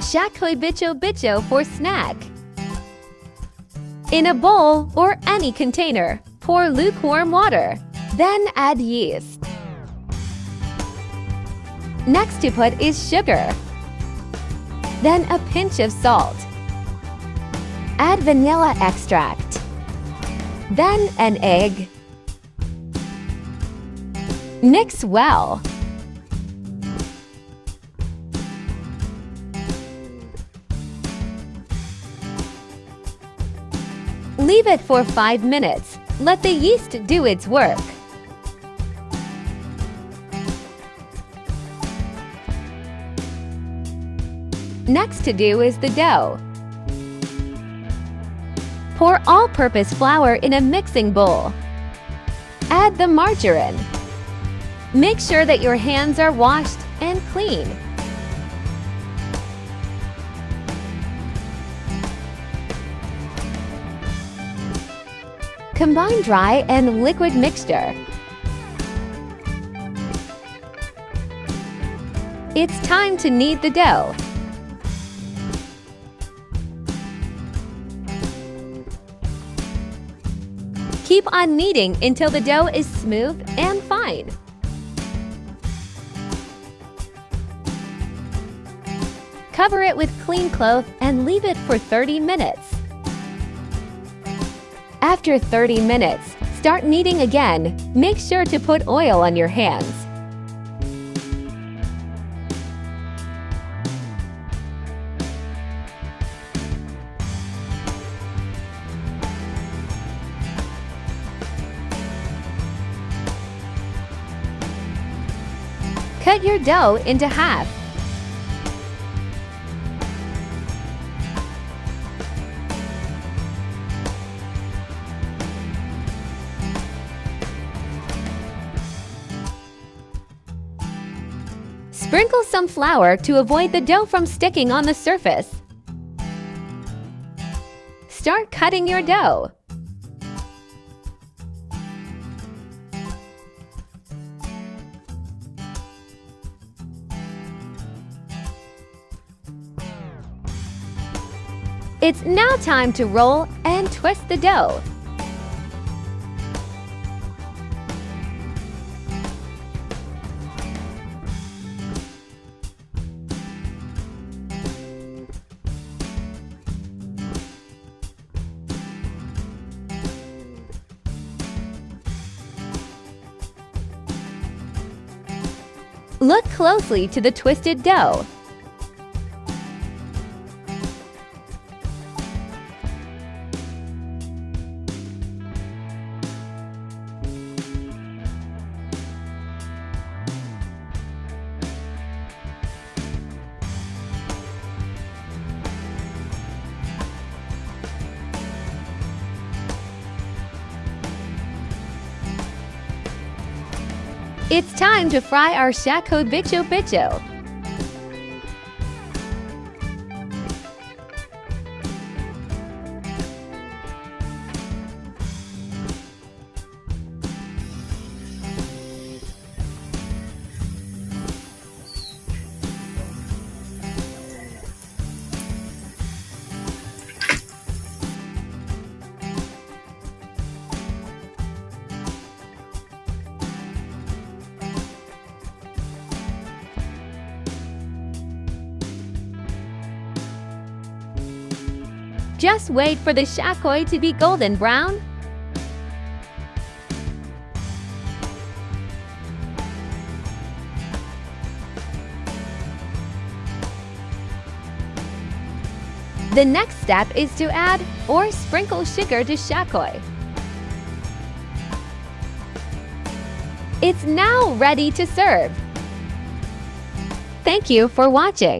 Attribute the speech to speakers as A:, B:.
A: Shakoy Bicho for snack. In a bowl or any container, pour lukewarm water. Then add yeast. Next to put is sugar. Then a pinch of salt. Add vanilla extract. Then an egg. Mix well. Leave it for 5 minutes. Let the yeast do its work. Next to do is the dough. Pour all-purpose flour in a mixing bowl. Add the margarine. Make sure that your hands are washed and clean. Combine dry and liquid mixture. It's time to knead the dough. Keep on kneading until the dough is smooth and fine. Cover it with clean cloth and leave it for 30 minutes. After 30 minutes, start kneading again. Make sure to put oil on your hands. Cut your dough into half. Sprinkle some flour to avoid the dough from sticking on the surface. Start cutting your dough. It's now time to roll and twist the dough. Look closely to the twisted dough. It's time to fry our Shakoy Bicho. Just wait for the Shakoy to be golden brown. The next step is to add or sprinkle sugar to Shakoy. It's now ready to serve. Thank you for watching.